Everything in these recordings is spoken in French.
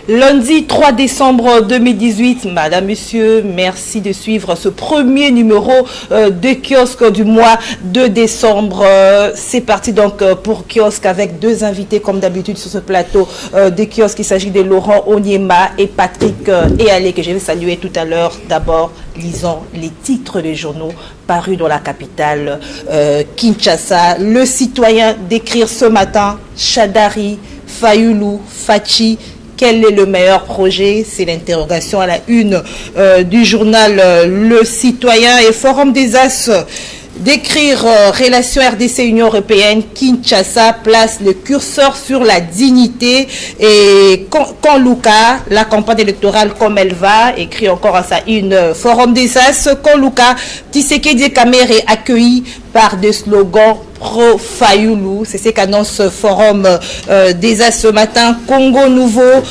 Lundi 3 décembre 2018, Madame, Monsieur, merci de suivre ce premier numéro de Kiosque du mois de décembre. C'est parti donc pour Kiosque avec deux invités comme d'habitude sur ce plateau de Kiosque. Il s'agit de Laurent Onyema et Patrick Eyalé que je vais saluer tout à l'heure. D'abord, lisons les titres des journaux parus dans la capitale Kinshasa. Le citoyen d'écrire ce matin, Chadari, Fayulu, Fachi. Quel est le meilleur projet? C'est l'interrogation à la une du journal Le Citoyen. Et Forum des As d'écrire relations RDC-Union européenne, Kinshasa place le curseur sur la dignité. Et quand Luka, la campagne électorale comme elle va, écrit encore à sa une Forum des As, quand Luka, Tshisekedi Kamere est accueilli par des slogans pro-Fayulu. C'est ce qu'annonce Forum des As ce matin. Congo Nouveau,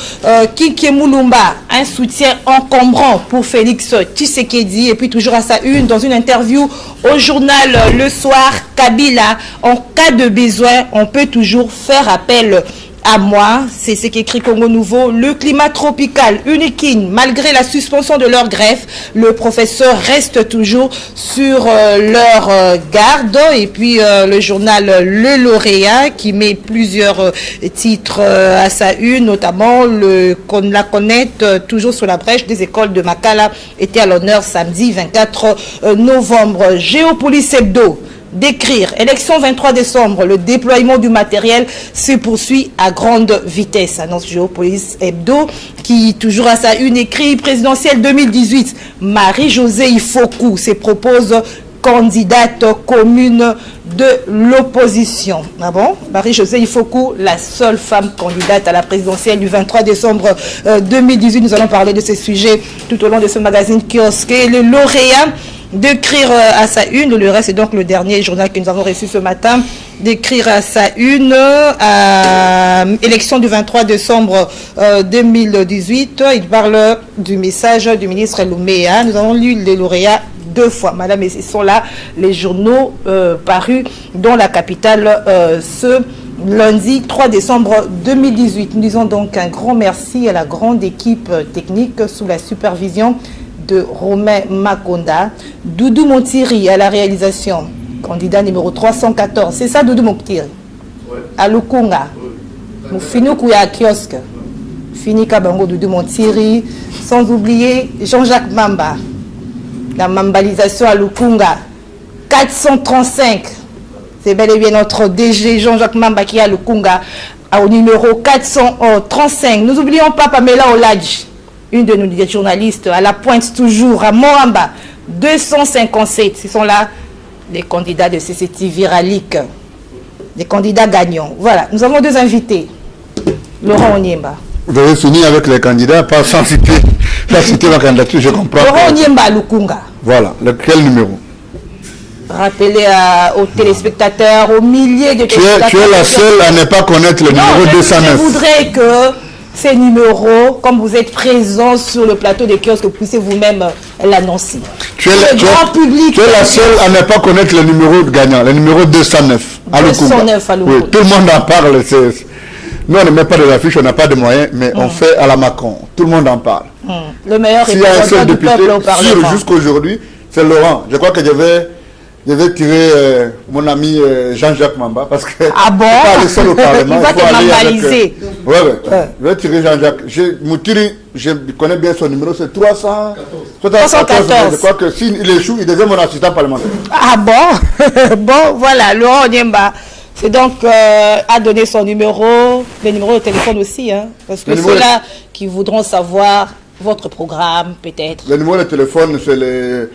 Kiki Mulumba, un soutien encombrant pour Félix Tshisekedi. Et puis toujours à sa une, dans une interview au journal Le Soir, Kabila, en cas de besoin, on peut toujours faire appel à moi. C'est ce qu'écrit Congo Nouveau. Le climat tropical, Unikin, malgré la suspension de leur greffe, le professeur reste toujours sur leur garde. Et puis le journal Le Lauréat qui met plusieurs titres à sa une, notamment la connaître toujours sur la brèche des écoles de Makala était à l'honneur samedi 24 novembre. Géopolice Hebdo d'écrire, élection 23 décembre, le déploiement du matériel se poursuit à grande vitesse, annonce Géopolice Hebdo, qui toujours à sa une écrit présidentielle 2018, Marie-Josée Ifoku se propose candidate commune de l'opposition. Ah bon? Marie-Josée Ifoku, la seule femme candidate à la présidentielle du 23 décembre 2018. Nous allons parler de ce sujet tout au long de ce magazine Kiosque. Et le lauréat d'écrire à sa une, le reste est donc le dernier journal que nous avons reçu ce matin, d'écrire à sa une, élection du 23 décembre 2018, il parle du message du ministre Louméa. Nous avons lu les lauréats deux fois, madame, et ce sont là les journaux parus dans la capitale ce lundi 3 décembre 2018. Nous disons donc un grand merci à la grande équipe technique sous la supervision de Romain Makonda, Doudou Montiri à la réalisation, candidat numéro 314. C'est ça, Doudou Montiri? Oui. À Lukunga. Nous finissons à Kiosque. Fini Kabango, Doudou Montiri. Sans oublier Jean-Jacques Mamba. La mambalisation à Lukunga. 435. C'est bel et bien notre DG Jean-Jacques Mamba qui est à Lukunga. Au numéro 435. Nous n'oublions pas Pamela Oladji, une de nos journalistes à la pointe toujours à Moamba, 257. Ce sont là les candidats de CCT Viralique, les candidats gagnants. Voilà, nous avons deux invités. Laurent Onyema. Vous avez fini avec les candidats, pas sans citer la candidature, je comprends. Laurent Onyema à Lukunga. Voilà, quel numéro? Rappelez aux téléspectateurs, aux milliers de téléspectateurs. Tu es la seule à ne pas connaître le numéro 209. Je voudrais que ces numéros, comme vous êtes présents sur le plateau de Kiosque, vous puissiez vous-même l'annoncer. Tu es la seule à ne pas connaître le numéro gagnant, le numéro 209 à Lukunga. 209 à Lukunga. Oui, tout le monde en parle. Nous, on ne met pas de l'affiche, on n'a pas de moyens, mais on fait à la Macron. Tout le monde en parle. Le meilleur représentant du peuple au Parlement. Jusqu'à aujourd'hui, c'est Laurent. Je crois que je vais tirer mon ami Jean-Jacques Mamba parce que ah bon? Pas le seul au Parlement. Il va te mambaliser. Oui. Je vais tirer Jean-Jacques. Je connais bien son numéro, c'est 314. Je crois que s'il échoue, il devient mon assistant parlementaire. Ah bon? Bon, voilà, Laurent Onyema. C'est donc à donner son numéro, les numéros de téléphone aussi, hein, parce que ceux-là qui voudront savoir votre programme, peut-être. Le numéro de téléphone, c'est le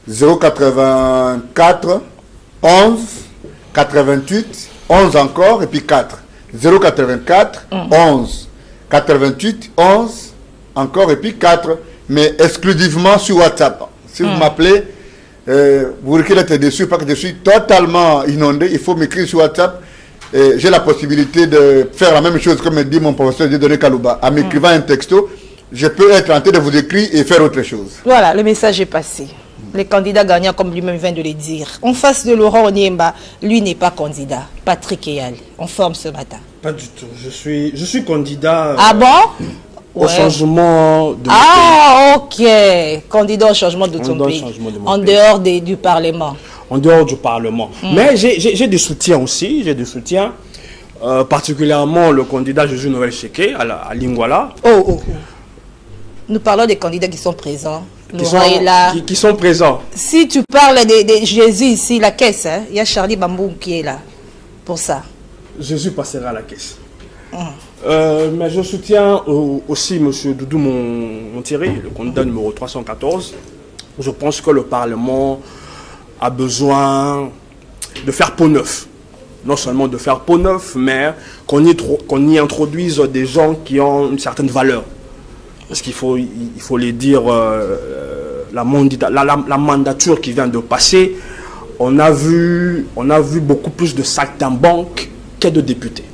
084 11 88 11 encore et puis 4. 084 11 88 11 encore et puis 4, mais exclusivement sur WhatsApp. Si vous m'appelez, vous risquez d'être déçu parce que je suis totalement inondé. Il faut m'écrire sur WhatsApp. J'ai la possibilité de faire la même chose comme me dit mon professeur Dieudonné Kalouba. En m'écrivant un texto, je peux être en train de vous écrire et faire autre chose. Voilà, le message est passé. Les candidats gagnants, comme lui-même vient de le dire. En face de Laurent Onyema, lui n'est pas candidat. Patrick Eyalé, en forme ce matin. Pas du tout. Je suis candidat. Ah bon? au changement de mon pays. Ok. Candidat au changement de ton pays. En dehors du Parlement. En dehors du Parlement. Mais j'ai des soutiens aussi. J'ai des soutiens. Particulièrement le candidat Jésus Noël Cheke à Lingwala. Nous parlons des candidats qui sont présents. Qui sont présents. Si tu parles de Jésus ici, la caisse, hein, il y a Charlie Bambou qui est là. Pour ça. Jésus passera à la caisse. Mais je soutiens aussi M. Doudou Montieri, le candidat numéro 314. Je pense que le Parlement a besoin de faire peau neuve. Non seulement de faire peau neuve, mais qu'on y introduise des gens qui ont une certaine valeur. Parce qu'il faut les dire, la mandature qui vient de passer, on a vu beaucoup plus de saltimbanques que de députés,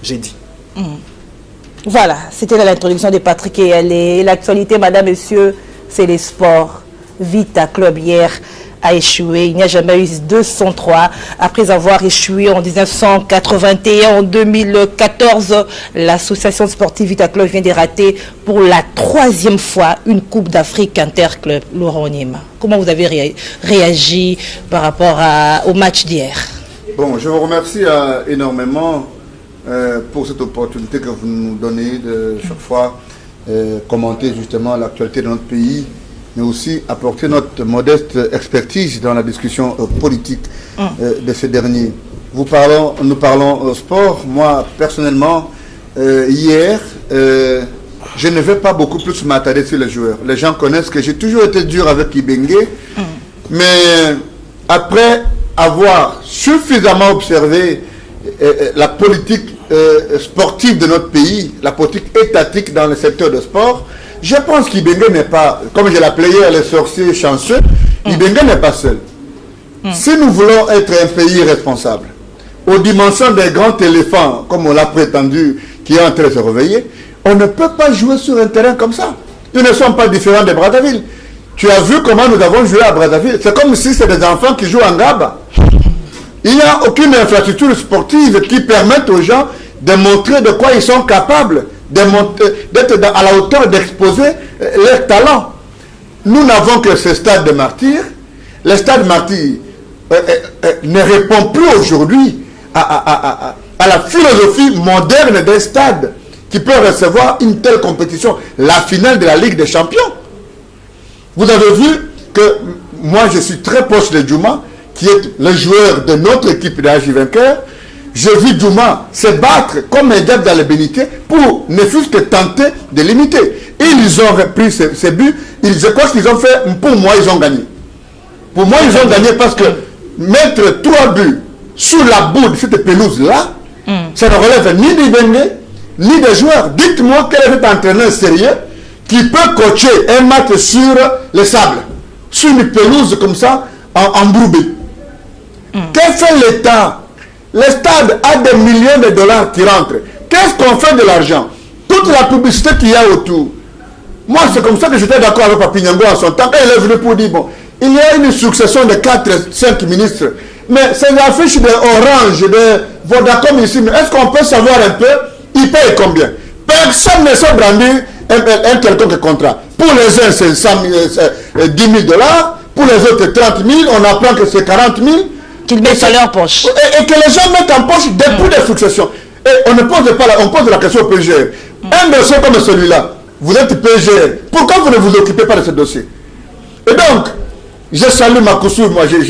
j'ai dit. Voilà, c'était l'introduction de Patrick et l'actualité, madame, monsieur, c'est les sports. Vita Club hier a échoué. Il n'y a jamais eu 203. Après avoir échoué en 1981, en 2014, l'association sportive Vita Club vient de rater pour la 3e fois une Coupe d'Afrique interclub. Laurent Onyema, comment vous avez réagi par rapport au match d'hier? Bon, je vous remercie énormément pour cette opportunité que vous nous donnez de chaque fois commenter justement l'actualité de notre pays, mais aussi apporter notre modeste expertise dans la discussion politique de ces derniers. Nous parlons sport. Moi, personnellement, hier, je ne vais pas beaucoup plus m'attarder sur les joueurs. Les gens connaissent que j'ai toujours été dur avec Ibengue, mais après avoir suffisamment observé la politique sportive de notre pays, la politique étatique dans le secteur de sport, je pense qu'Ibengue n'est pas, comme je l'appelais hier, les sorciers chanceux, Ibengue n'est pas seul. Si nous voulons être un pays responsable, aux dimensions des grands éléphants, comme on l'a prétendu, qui est en train de se réveiller, on ne peut pas jouer sur un terrain comme ça. Ils ne sont pas différents de Brazzaville. Tu as vu comment nous avons joué à Brazzaville. C'est comme si c'est des enfants qui jouent en Gaba. Il n'y a aucune infrastructure sportive qui permette aux gens de montrer de quoi ils sont capables, d'être à la hauteur d'exposer leurs talents. Nous n'avons que ce stade de martyrs. Le stade martyr ne répond plus aujourd'hui à la philosophie moderne des stades qui peut recevoir une telle compétition, la finale de la Ligue des Champions. Vous avez vu que moi je suis très proche de Djouma, qui est le joueur de notre équipe de AJ Vainqueur. J'ai vu Djouma se battre comme un diable dans les bénités pour ne fût-ce que tenter de l'imiter. Ils ont repris ces buts. Je crois qu'ils ont fait, pour moi, ils ont gagné. Pour moi, ils ont gagné parce que mettre 3 buts sous la boue de cette pelouse-là, ça ne relève ni des Bengue, ni des joueurs. Dites-moi quel est cet entraîneur sérieux qui peut coacher un match sur le sable, sur une pelouse comme ça, embrouillée. Qu'est-ce que fait l'État? Le stade a des millions de dollars qui rentrent. Qu'est-ce qu'on fait de l'argent? Toute la publicité qu'il y a autour. Moi, c'est comme ça que j'étais d'accord avec Papi Nyango en son temps. Quand il est venu pour dire, bon, il y a une succession de 4-5 ministres. Mais ces affiches de Orange, de Vodacom ici, est-ce qu'on peut savoir un peu, ils payent combien? Personne ne s'est brandi un quelconque contrat. Pour les uns, c'est 10 000 dollars. Pour les autres, 30 000. On apprend que c'est 40 000. Qu'ils mettent dans leur poche. Et que les gens mettent en poche des coups de succession. Et on ne pose pas on pose la question au PGR. Un dossier comme celui-là, vous êtes PGR. Pourquoi vous ne vous occupez pas de ce dossier? Et donc, je salue Makoussou. Moi, j'ai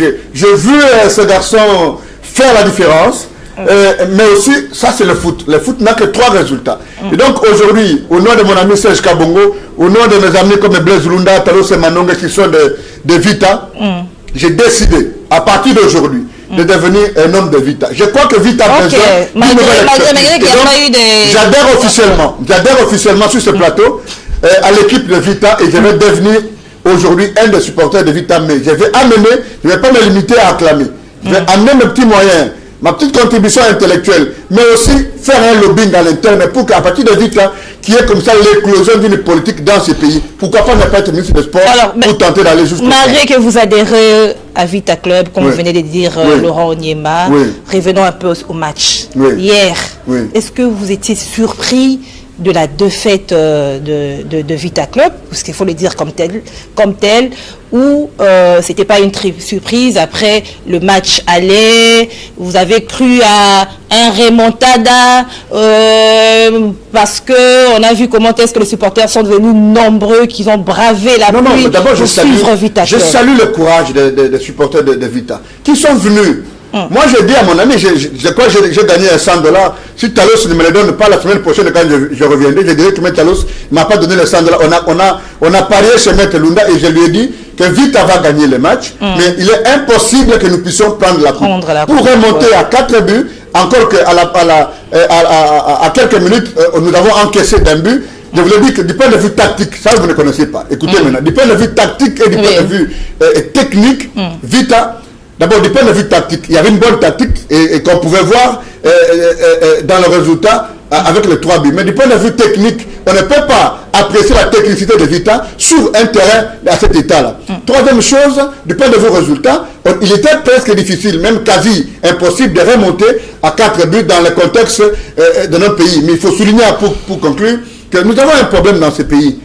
vu ce garçon faire la différence. Mais aussi, ça c'est le foot. Le foot n'a que 3 résultats. Et donc aujourd'hui, au nom de mon ami Serge Kabongo, au nom de mes amis comme Blaise Lunda, Talo Semanonga qui sont de Vita, j'ai décidé, à partir d'aujourd'hui, de devenir un homme de Vita. Je crois que Vita a besoin d'une nouvelle. J'adhère officiellement sur ce plateau à l'équipe de Vita et je vais devenir aujourd'hui un des supporters de Vita. Mais je vais amener, je ne vais pas me limiter à acclamer. Je vais amener mes petits moyens, ma petite contribution intellectuelle, mais aussi faire un lobbying à l'interne pour qu'à partir de Vita, qui est comme ça l'éclosion d'une politique dans ce pays, pourquoi pas ne pas être ministre des Sports pour tenter d'aller jusqu'au bout. Malgré que vous adhérez à Vita Club, comme vous venez de dire, Laurent Onyema, revenons un peu au match. Hier, est-ce que vous étiez surpris de la défaite de Vita Club, parce qu'il faut le dire comme tel, où c'était pas une surprise après le match aller, vous avez cru à un remontada parce que on a vu comment est-ce que les supporters sont devenus nombreux, qu'ils ont bravé la pluie pour suivre Vita Club. Je salue le courage des supporters de Vita qui sont venus. Moi, j'ai dit à mon ami, j'ai gagné $100. Si Talos ne me le donne pas la semaine prochaine, quand je reviendrai, je dirais que M. Talos ne m'a pas donné les $100. On a parié chez M. Lunda et je lui ai dit que Vita va gagner le match, mais il est impossible que nous puissions prendre la coupe. Pour remonter à 4 buts, encore qu'à quelques minutes, nous avons encaissé d'un but. Je vous l'ai dit que du point de vue tactique, ça vous ne connaissez pas. Écoutez maintenant, du point de vue tactique et du point de vue technique, Vita... D'abord, du point de vue tactique, il y avait une bonne tactique et qu'on pouvait voir dans le résultat avec les 3 buts. Mais du point de vue technique, on ne peut pas apprécier la technicité de Vita sur un terrain à cet état-là. Troisième chose, du point de vue résultat, il était presque difficile, même quasi impossible de remonter à 4 buts dans le contexte de notre pays. Mais il faut souligner pour conclure que nous avons un problème dans ce pays.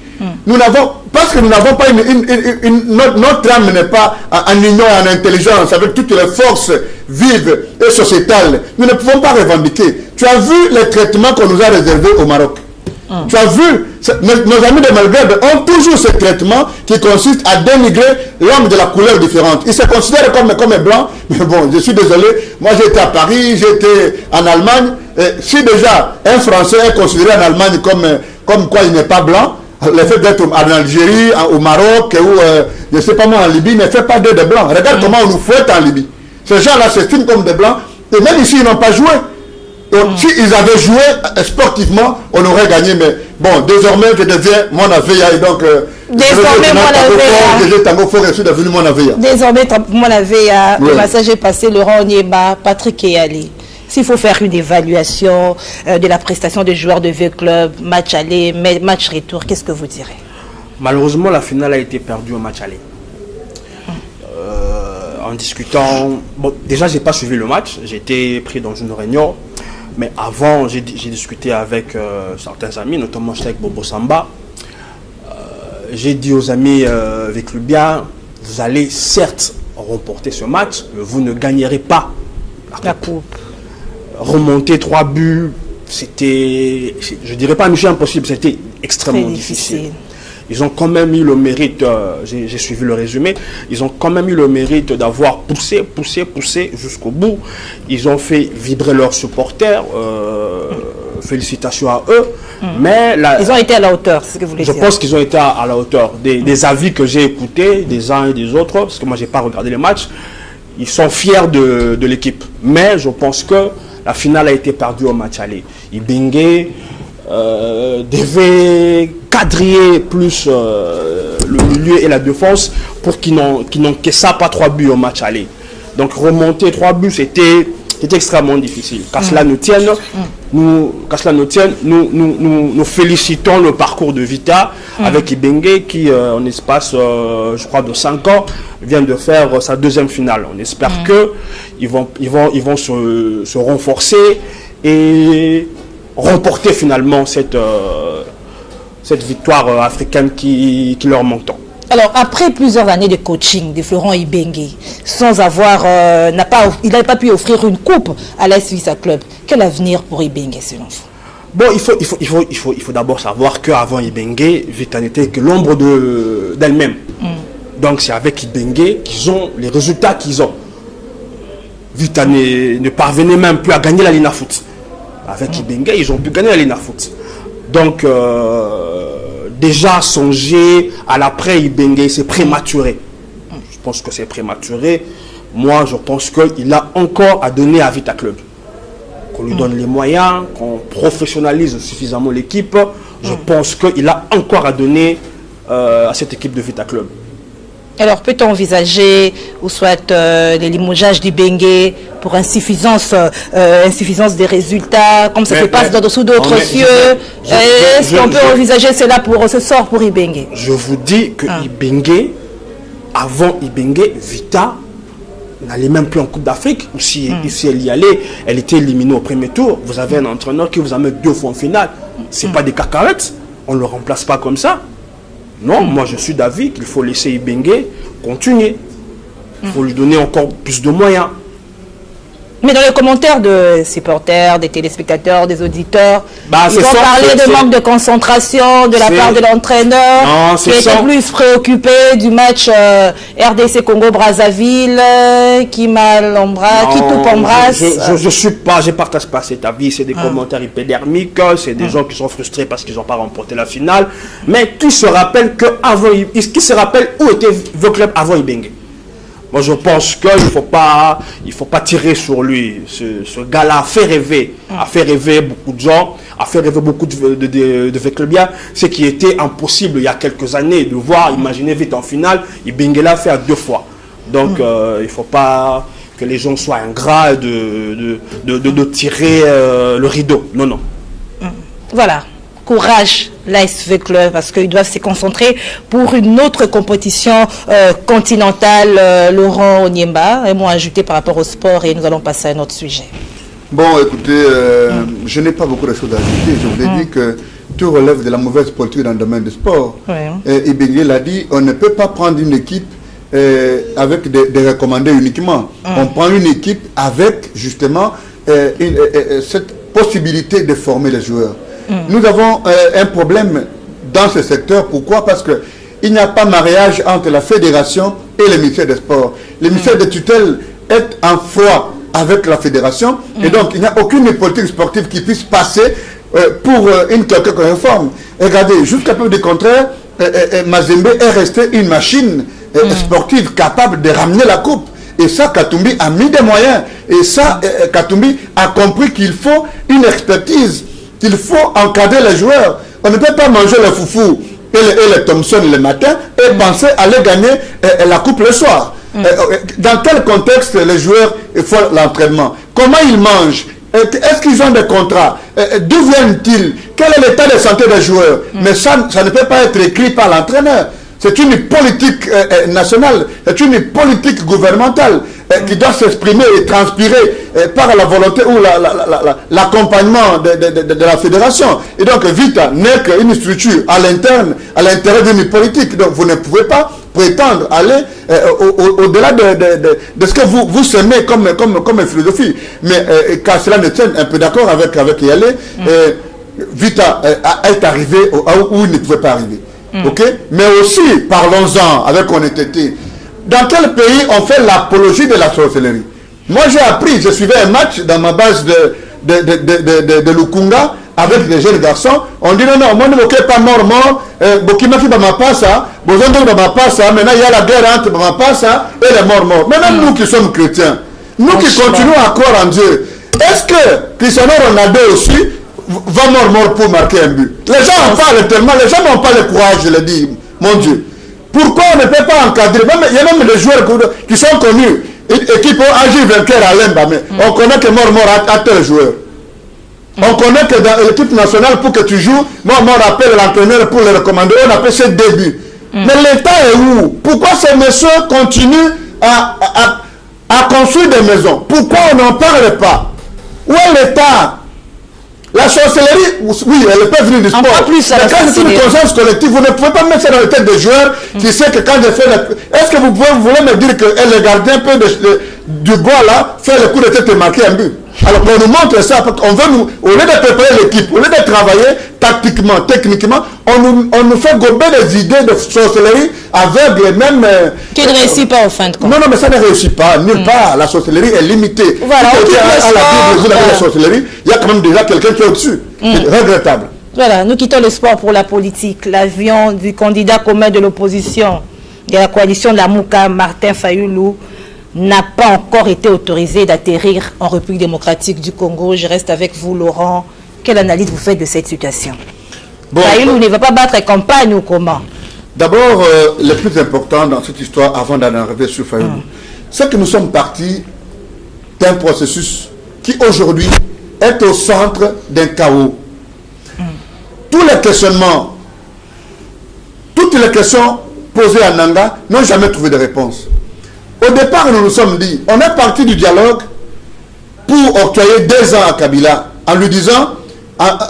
Nous n'avons, parce que nous n'avons pas notre âme n'est pas en union et en intelligence avec toutes les forces vives et sociétales. Nous ne pouvons pas revendiquer. Tu as vu les traitements qu'on nous a réservés au Maroc. Tu as vu, nos amis de Maghreb ont toujours ce traitement qui consiste à dénigrer l'homme de la couleur différente. Ils se considèrent comme blanc, mais bon, je suis désolé, moi j'ai été à Paris, j'ai été en Allemagne. Et si déjà un Français est considéré en Allemagne comme quoi il n'est pas blanc, le fait d'être en Algérie, au Maroc, ou je ne sais pas moi en Libye, ne fait pas d'eux des blancs. Regarde comment on nous fouette en Libye. Ces gens-là s'estiment comme des blancs, et même ici ils n'ont pas joué. S'ils avaient joué sportivement, on aurait gagné. Mais bon, désormais je deviens mon Aveya, et donc désormais mon Aveya. Désormais mon Aveya, le massage est passé, Laurent Onyema, Patrick Eyali. S'il faut faire une évaluation de la prestation des joueurs de V-Club, match aller, match retour, qu'est-ce que vous direz? Malheureusement, la finale a été perdue au match aller. En discutant... Bon, déjà, je n'ai pas suivi le match. J'ai été pris dans une réunion. Mais avant, j'ai discuté avec certains amis, notamment avec Bobo Samba. J'ai dit aux amis V-Clubiens, vous allez certes remporter ce match, mais vous ne gagnerez pas la coupe. Remonter 3 buts, c'était, je dirais pas mission impossible, c'était extrêmement difficile. Ils ont quand même eu le mérite, j'ai suivi le résumé, ils ont quand même eu le mérite d'avoir poussé jusqu'au bout. Ils ont fait vibrer leurs supporters, félicitations à eux. Mais ils ont été à la hauteur, c'est ce que vous voulez dire. Je pense qu'ils ont été à la hauteur. Des avis que j'ai écoutés, des uns et des autres, parce que moi j'ai pas regardé les matchs, ils sont fiers de l'équipe. Mais je pense que la finale a été perdue au match aller. Ibenge devait quadriller plus le milieu et la défense pour qu'ils n'encaissent pas 3 buts au match aller. Donc remonter 3 buts, c'était extrêmement difficile. Qu'à cela nous tienne, nous félicitons le parcours de Vita avec Ibenge qui, en espace, je crois, de 5 ans, vient de faire sa 2e finale. On espère qu'ils vont se renforcer et remporter finalement cette victoire africaine qui leur manque tant. Alors, après plusieurs années de coaching de Florent Ibenge, sans avoir, il n'avait pas pu offrir une coupe à l'AS Vita Club. Quel avenir pour Ibenge selon vous? Bon, il faut d'abord savoir qu'avant Ibenge, Vita n'était que l'ombre d'elle-même. Donc c'est avec Ibenge qu'ils ont les résultats qu'ils ont. Vita ne parvenait même plus à gagner la Lina Foot. Avec Ibenge, ils ont pu gagner la Lina Foot. Donc, déjà songer à l'après Ibenge, c'est prématuré. Je pense que c'est prématuré. Moi, je pense qu'il a encore à donner à Vita Club. Qu'on lui donne les moyens, qu'on professionnalise suffisamment l'équipe. Je pense qu'il a encore à donner à cette équipe de Vita Club. Alors, peut-on envisager, ou soit les limogeages d'Ibenge pour insuffisance des résultats, comme ça se passe sous d'autres cieux? Est-ce qu'on peut envisager cela pour ce sort pour Ibenge? Je vous dis que Ibenge, avant Ibenge, Vita n'allait même plus en Coupe d'Afrique. Si elle y allait, elle était éliminée au premier tour. Vous avez un entraîneur qui vous amène 2 fois en finale. C'est pas des cacahuètes. On ne le remplace pas comme ça. Non, moi je suis d'avis qu'il faut laisser Ibenge continuer. Il faut lui donner encore plus de moyens. Mais dans les commentaires de supporters, des téléspectateurs, des auditeurs, ils ont parlé de manque de concentration de la part de l'entraîneur qui était plus préoccupé du match RDC Congo-Brazzaville, qui tout embrasse. Je partage pas cet avis, c'est des commentaires hypodermiques, c'est des gens qui sont frustrés parce qu'ils n'ont pas remporté la finale, mais qui se rappellent où était le club avant Ibenge. Moi, je pense qu'il ne faut pas tirer sur lui. Ce gars-là a fait rêver beaucoup de gens, a fait rêver beaucoup de clubiens. Ce qui était impossible il y a quelques années de voir, imaginez vite en finale, Ibenge l'a fait à 2 fois. Donc, il ne faut pas que les gens soient ingrats de tirer le rideau. Non, non. Voilà. Courage, l'ASV Club, parce qu'ils doivent se concentrer pour une autre compétition continentale. Laurent Onyemba, un mot ajouté par rapport au sport et nous allons passer à un autre sujet. Bon, écoutez, je n'ai pas beaucoup de choses à ajouter. Je voulais dire que tout relève de la mauvaise politique dans le domaine du sport. Ibenge l'a dit, on ne peut pas prendre une équipe avec des recommandés uniquement. On prend une équipe avec justement cette possibilité de former les joueurs. Nous avons un problème dans ce secteur. Pourquoi? Parce qu'il n'y a pas mariage entre la fédération et le ministère des Sports. Le ministère de tutelle est en froid avec la fédération et donc il n'y a aucune politique sportive qui puisse passer pour une quelconque réforme. Regardez, jusqu'à peu du contraire, Mazembe est resté une machine sportive capable de ramener la coupe. Et ça, Katumbi a mis des moyens. Et ça, Katumbi a compris qu'il faut une expertise. Il faut encadrer les joueurs. On ne peut pas manger le foufou et les Thompson le matin et penser aller gagner la coupe le soir. Dans quel contexte les joueurs font l'entraînement? Comment ils mangent? Est-ce qu'ils ont des contrats? D'où viennent-ils? Quel est l'état de santé des joueurs? Mais ça ne peut pas être écrit par l'entraîneur. C'est une politique nationale, c'est une politique gouvernementale qui doit s'exprimer et transpirer par la volonté ou l'accompagnement de la fédération. Et donc Vita n'est qu'une structure à l'intérieur d'une politique. Donc vous ne pouvez pas prétendre aller au-delà de ce que vous semez comme philosophie. Mais car cela ne tienne un peu d'accord avec Yale, Vita est arrivé où il ne pouvait pas arriver. Mais aussi, parlons-en avec honnêteté. Dans quel pays on fait l'apologie de la sorcellerie? Moi, j'ai appris, je suivais un match dans ma base de Lukunga avec des jeunes garçons. On dit non, moi ne m'occupe pas mort. Bokimaki Bamapasa, Bozondo Bamapasa, maintenant il y a la guerre entre Bamapasa et les morts. Maintenant, nous qui sommes chrétiens, nous qui continuons à croire en Dieu, est-ce que Cristiano Ronaldo aussi va mort pour marquer un but? Les gens en parlent tellement, les gens n'ont pas le courage, je le dis, mon Dieu. Pourquoi on ne peut pas encadrer? Il y a même des joueurs qui sont connus et qui peuvent agir vainqueur à l'Emba, mais on connaît que mort a tel joueur. On connaît que dans l'équipe nationale, pour que tu joues, moi appelle l'entraîneur pour le recommander, on appelle ça début. Mais l'État est où? Pourquoi ces messieurs continuent à construire des maisons? Pourquoi on n'en parle pas? Où est l'État? La sorcellerie, oui, elle peut venir du sport. Mais quand c'est une conscience collective, vous ne pouvez pas mettre ça dans la tête des joueurs qui sait que quand je fais... Est-ce que vous voulez me dire que les gardiens peuvent du bois là faire le coup de tête et marquer un but? Alors on nous montre ça, parce qu'on veut nous, au lieu de préparer l'équipe, au lieu de travailler tactiquement, techniquement, on nous fait gober des idées de sorcellerie aveugles, même... qui ne réussit pas au fin de compte. Non, mais ça ne réussit pas, nulle part. La sorcellerie est limitée. Voilà, la sorcellerie, il y a quand même déjà quelqu'un qui est au-dessus. C'est regrettable. Voilà, nous quittons le sport pour la politique. L'avion du candidat commun de l'opposition de la coalition de la Mouka, Martin Fayulu, n'a pas encore été autorisé d'atterrir en République démocratique du Congo. Je reste avec vous, Laurent. Quelle analyse vous faites de cette situation? Fayulu ne va pas battre campagne ou comment? D'abord, le plus important dans cette histoire, avant d'en arriver sur Fayulu, c'est que nous sommes partis d'un processus qui aujourd'hui est au centre d'un chaos. Tous les questionnements, toutes les questions posées à Nanga n'ont jamais trouvé de réponse. Au départ, nous nous sommes dit, on est parti du dialogue pour octroyer 2 ans à Kabila, en lui disant,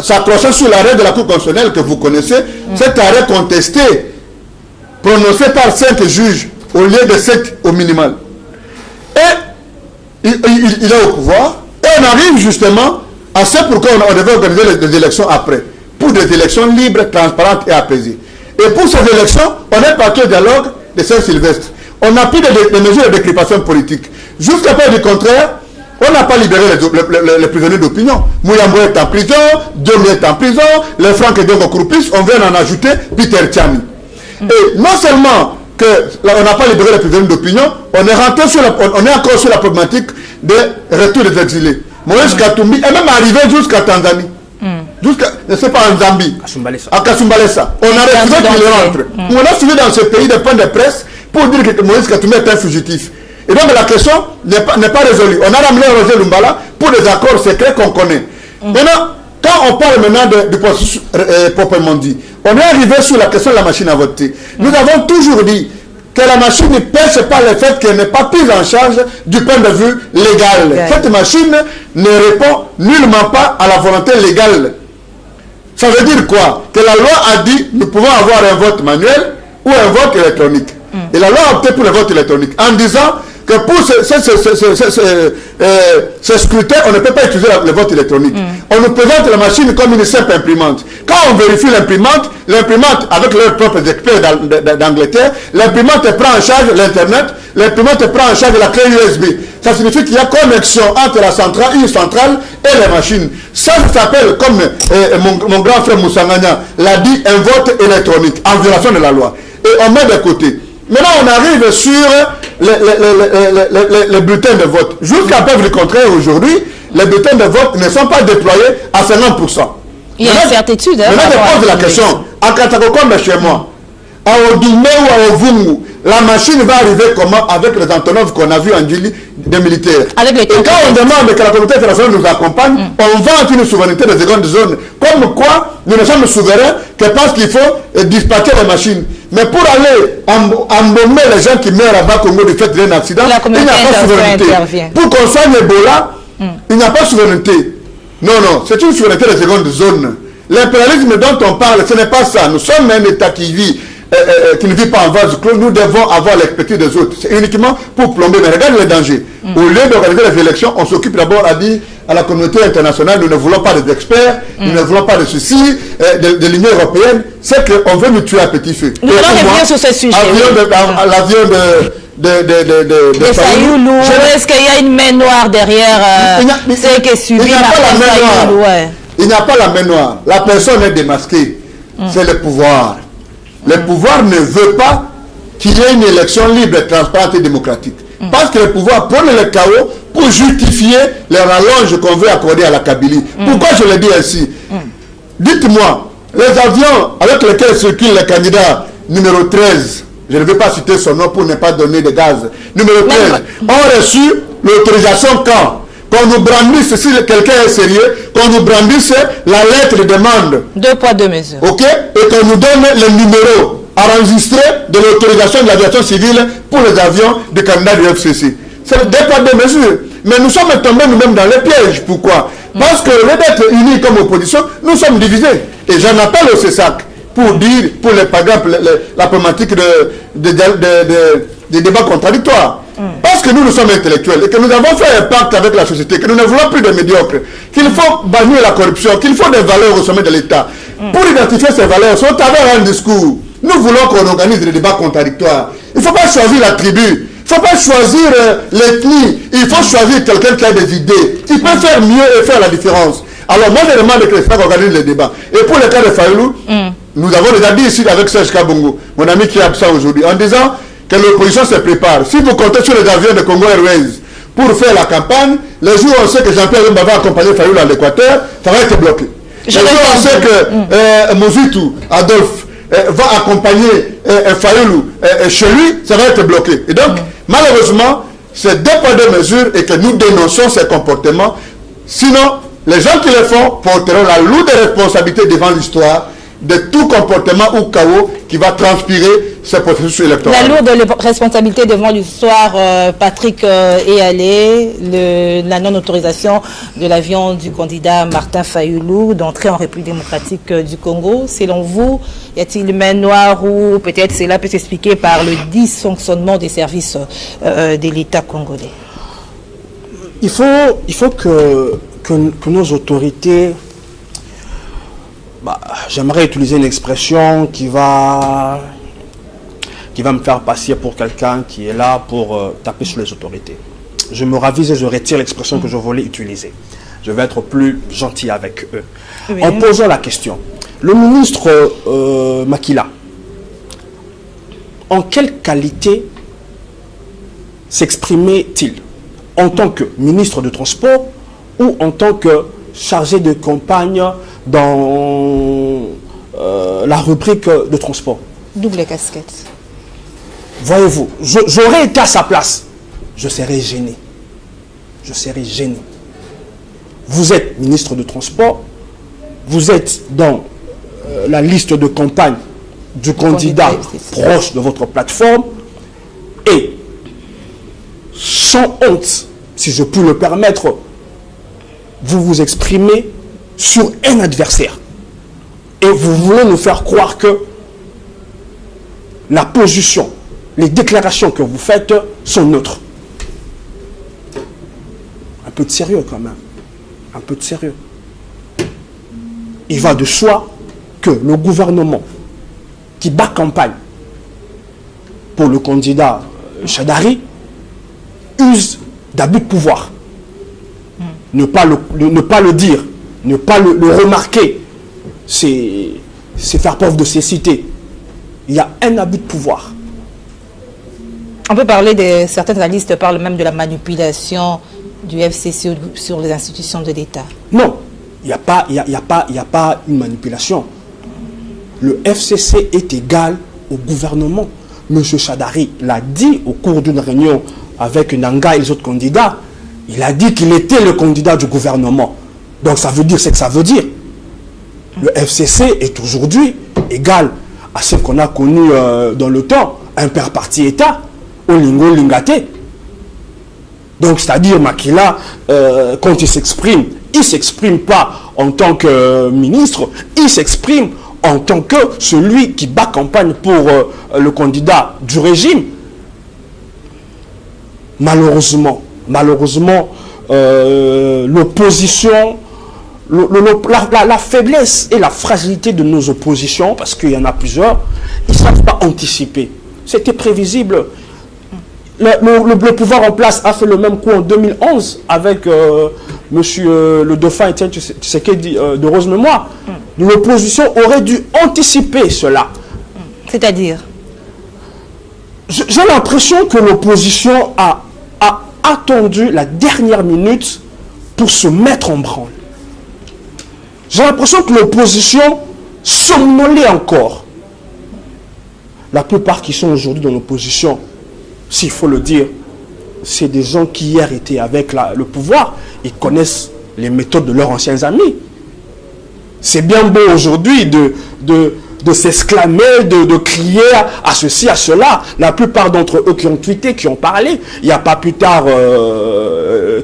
s'accrochant sur l'arrêt de la Cour constitutionnelle que vous connaissez, cet arrêt contesté, prononcé par 5 juges au lieu de 7 au minimal. Et il est au pouvoir, et on arrive justement à ce pourquoi on devait organiser des élections après, pour des élections libres, transparentes et apaisées. Et pour ces élections, on est parti au dialogue de Saint-Sylvestre. On a pris des mesures de décrypation politique. Jusqu'à preuve du contraire, on n'a pas libéré les prisonniers d'opinion. Mouyambo est en prison, Diomi est en prison, les Franck et Dongo Kroupis, on vient en ajouter Peter Tchami. Et non seulement qu'on n'a pas libéré les prisonniers d'opinion, on est encore sur la problématique de retour des exilés. Moïse Katumbi est même arrivé jusqu'à Tanzanie. Je ne sais pas, en Zambie, à Kasumbalesa. On a refusé qu'il rentre. On a suivi dans ce pays des points de presse pour dire que Moïse Katumbi est un fugitif. Et donc la question n'est pas résolue. On a ramené Roger Lumbala pour des accords secrets qu'on connaît. Maintenant, quand on parle maintenant du processus proprement dit, on est arrivé sur la question de la machine à voter. Nous avons toujours dit que la machine ne pêche pas le fait qu'elle n'est pas prise en charge du point de vue légal. Cette machine ne répond nullement pas à la volonté légale. Ça veut dire quoi? Que la loi a dit nous pouvons avoir un vote manuel ou un vote électronique. Et la loi a opté pour le vote électronique en disant que pour ce scrutin, on ne peut pas utiliser le vote électronique. On nous présente la machine comme une simple imprimante. Quand on vérifie l'imprimante, avec leurs propres experts d'Angleterre, l'imprimante prend en charge l'Internet, l'imprimante prend en charge la clé USB. Ça signifie qu'il y a connexion entre une centrale et les machines. Ça s'appelle, comme mon grand frère Moussanganya l'a dit, un vote électronique, en violation de la loi. Et on met de côté. Maintenant, on arrive sur les bulletins de vote. Jusqu'à preuve du contraire, aujourd'hui, les bulletins de vote ne sont pas déployés à 50%. Il y a une certitude. Maintenant, je pose la question. À Katakokombe, chez moi, à Odumé ou à Ovungu, la machine va arriver comment avec les Antonov qu'on a vu en Djili des militaires. Et quand on demande que la communauté internationale nous accompagne, on vante une souveraineté de seconde zone. Comme quoi, nous ne sommes souverains que parce qu'il faut dispatcher les machines. Mais pour aller embaumer les gens qui meurent à Bas-Congo du fait d'un accident, il n'y a pas de souveraineté. Pour qu'on soigne Ebola, il n'y a pas de souveraineté. Non, non, c'est une souveraineté de seconde zone. L'impérialisme dont on parle, ce n'est pas ça. Nous sommes un État qui ne vit pas en vase clos. Nous devons avoir l'expertise des autres. C'est uniquement pour plomber. Mais regarde les dangers. Au lieu d'organiser les élections, on s'occupe d'abord à dire à la communauté internationale, nous ne voulons pas des experts, nous ne voulons pas de ceci, de l'Union européenne. C'est qu'on veut nous tuer à petit feu. Nous allons revenir sur ce sujet. L'avion de Fayoulou, est-ce qu'il y a une main noire derrière ce qui est suivi par Fayoulou? Il n'y a pas la main noire. La personne est démasquée. C'est le pouvoir. Le pouvoir ne veut pas qu'il y ait une élection libre, transparente et démocratique. Parce que le pouvoir prend le chaos pour justifier les rallonges qu'on veut accorder à la Kabylie. Pourquoi je le dis ainsi? Dites-moi, les avions avec lesquels circulent les candidats numéro 13, je ne vais pas citer son nom pour ne pas donner de gaz, numéro 13, ont reçu l'autorisation quand? Qu'on nous brandisse, si quelqu'un est sérieux, qu'on nous brandisse la lettre de demande. 2 poids 2 mesures. Ok? Et qu'on nous donne le numéro enregistré de l'autorisation de l'aviation civile pour les avions des candidats du FCC. C'est 2 poids 2 mesures. Mais nous sommes tombés nous-mêmes dans les pièges. Pourquoi? Parce que au lieu d'être unis comme opposition, nous sommes divisés. Et j'en appelle au CESAC pour dire, pour par exemple, la problématique des débats contradictoires. Parce que nous sommes intellectuels et que nous avons fait un pacte avec la société, que nous ne voulons plus de médiocres, qu'il faut bannir la corruption, qu'il faut des valeurs au sommet de l'État. Pour identifier ces valeurs, c'est au travers d'un discours. Nous voulons qu'on organise des débats contradictoires. Il ne faut pas choisir la tribu, il ne faut pas choisir l'ethnie, il faut choisir quelqu'un qui a des idées, qui peut faire mieux et faire la différence. Alors moi je demande que les femmes organisent les débats. Et pour le cas de Fayoulou, nous avons déjà dit ici avec Serge Kabongo, mon ami qui est absent aujourd'hui, en disant que l'opposition se prépare. Si vous comptez sur les avions de Congo Airways pour faire la campagne, les jours où on sait que Jean-Pierre Wemba va accompagner Fayoulou à l'Équateur, ça va être bloqué. Les jours où on sait que Mozitu, Adolphe, va accompagner Fayoulou chez lui, ça va être bloqué. Et donc, malheureusement, c'est 2 poids 2 mesures et que nous dénonçons ces comportements. Sinon, les gens qui le font porteront la lourde responsabilité devant l'histoire de tout comportement ou chaos qui va transpirer ce processus électoral. La lourde responsabilité devant l'histoire, Patrick est allé, la non-autorisation de l'avion du candidat Martin Fayoulou d'entrer en République démocratique du Congo. Selon vous, y a-t-il une main noire ou peut-être cela peut s'expliquer par le dysfonctionnement des services de l'État congolais? Il faut que nos autorités... j'aimerais utiliser une expression qui va me faire passer pour quelqu'un qui est là pour taper sur les autorités. Je me ravise et je retire l'expression que je voulais utiliser. Je vais être plus gentil avec eux. Oui. En posant la question, le ministre Makila, en quelle qualité s'exprimait-il? En tant que ministre de Transport ou en tant que chargé de campagne dans la rubrique de transport? Double casquette. Voyez-vous, j'aurais été à sa place. Je serais gêné. Je serais gêné. Vous êtes ministre de Transport. Vous êtes dans la liste de campagne du candidat proche de votre plateforme. Et sans honte, si je puis le permettre, vous vous exprimez sur un adversaire. Et vous voulez nous faire croire que la position, les déclarations que vous faites sont neutres. Un peu de sérieux quand même. Un peu de sérieux. Il va de soi que le gouvernement qui bat campagne pour le candidat Chadari use d'abus de pouvoir. Ne pas le dire, ne pas le remarquer, c'est faire preuve de cécité. Il y a un abus de pouvoir. On peut parler de certains analystes parlent même de la manipulation du FCC sur les institutions de l'État. Non, il n'y a pas une manipulation. Le FCC est égal au gouvernement. M. Chadari l'a dit au cours d'une réunion avec Nanga et les autres candidats. Il a dit qu'il était le candidat du gouvernement. Donc ça veut dire ce que ça veut dire. Le FCC est aujourd'hui égal à ce qu'on a connu dans le temps, un père parti État, Olingo Lingate. Donc c'est-à-dire Makila, quand il s'exprime pas en tant que ministre, il s'exprime en tant que celui qui bat campagne pour le candidat du régime. Malheureusement, l'opposition, la faiblesse et la fragilité de nos oppositions, parce qu'il y en a plusieurs, ils ne savent pas anticiper. C'était prévisible. Le pouvoir en place a fait le même coup en 2011 avec monsieur le dauphin Étienne Tshisekedi de rose mémoire. L'opposition aurait dû anticiper cela. C'est-à-dire? J'ai l'impression que l'opposition a attendu la dernière minute pour se mettre en branle. J'ai l'impression que l'opposition somnolait encore. La plupart qui sont aujourd'hui dans l'opposition, s'il faut le dire, c'est des gens qui hier étaient avec le pouvoir. Ils connaissent les méthodes de leurs anciens amis. C'est bien beau aujourd'hui de s'exclamer, de crier à ceci, à cela. La plupart d'entre eux qui ont tweeté, qui ont parlé, il n'y a pas plus tard,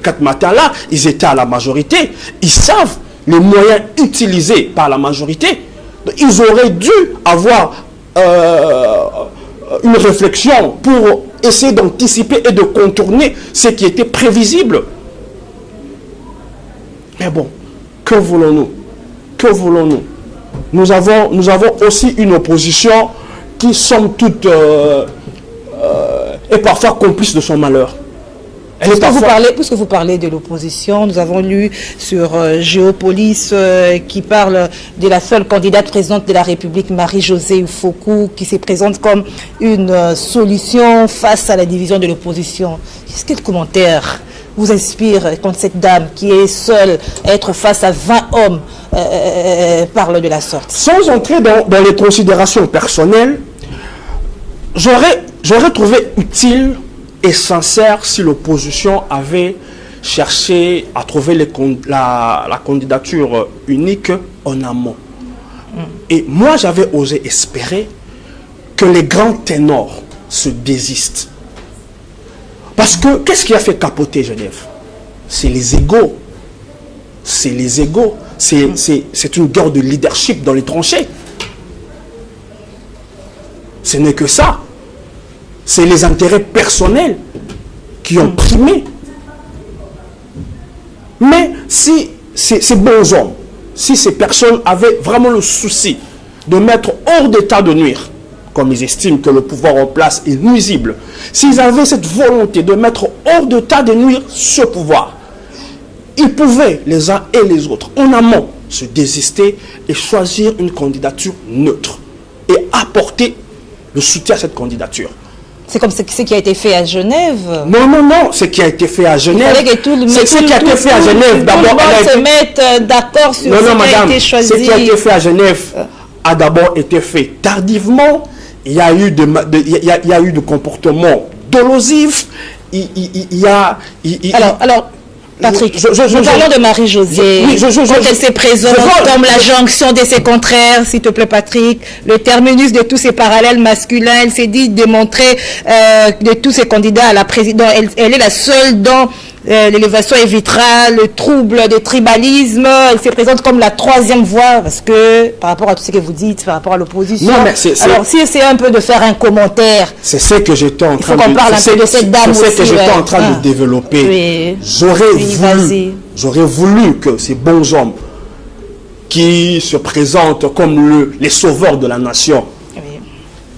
4 matins là, ils étaient à la majorité. Ils savent les moyens utilisés par la majorité. Ils auraient dû avoir une réflexion pour essayer d'anticiper et de contourner ce qui était prévisible. Mais bon, que voulons-nous? Que voulons-nous? Nous avons aussi une opposition qui, somme toute, est parfois complice de son malheur. Puisque vous parlez de l'opposition, nous avons lu sur Géopolis qui parle de la seule candidate présidente de la République, Marie-Josée Ufoku, qui se présente comme une solution face à la division de l'opposition. Qu'est-ce que le commentaire vous inspire quand cette dame qui est seule à être face à 20 hommes parle de la sorte? Sans entrer dans les considérations personnelles, j'aurais trouvé utile et sincère si l'opposition avait cherché à trouver la candidature unique en amont. Et moi, j'avais osé espérer que les grands ténors se désistent. Parce que, qu'est-ce qui a fait capoter Genève? C'est les égos. C'est les égos. C'est une guerre de leadership dans les tranchées. Ce n'est que ça. C'est les intérêts personnels qui ont primé. Mais si ces bons hommes, si ces personnes avaient vraiment le souci de mettre hors d'état de nuire, comme ils estiment que le pouvoir en place est nuisible, s'ils avaient cette volonté de mettre hors d'état de nuire ce pouvoir, ils pouvaient, les uns et les autres, en amont, se désister et choisir une candidature neutre et apporter le soutien à cette candidature. C'est comme ce qui a été fait à Genève. Non, non, non. Ce qui a été fait à Genève. C'est ce qui a été fait à Genève. D'abord, se mettre d'accord sur ce qui a été choisi. Ce qui a été fait à Genève a d'abord été fait tardivement. Il y a eu de comportements dolosifs. Alors, Patrick, nous parlons de Marie-Josée. Quand elle se présente comme la jonction de ses contraires, s'il te plaît, Patrick, le terminus de tous ces parallèles masculins, elle s'est dit démontrer de tous ces candidats à la présidence. Elle est la seule dont l'élévation évitera le trouble de tribalisme. Elle se présente comme la troisième voie, parce que par rapport à tout ce que vous dites, par rapport à l'opposition. Alors, si c'est un peu de faire un commentaire. C'est ce que j'étais en train de cette dame aussi. C'est ce que j'étais en train de développer. J'aurais voulu que ces bons hommes qui se présentent comme les sauveurs de la nation,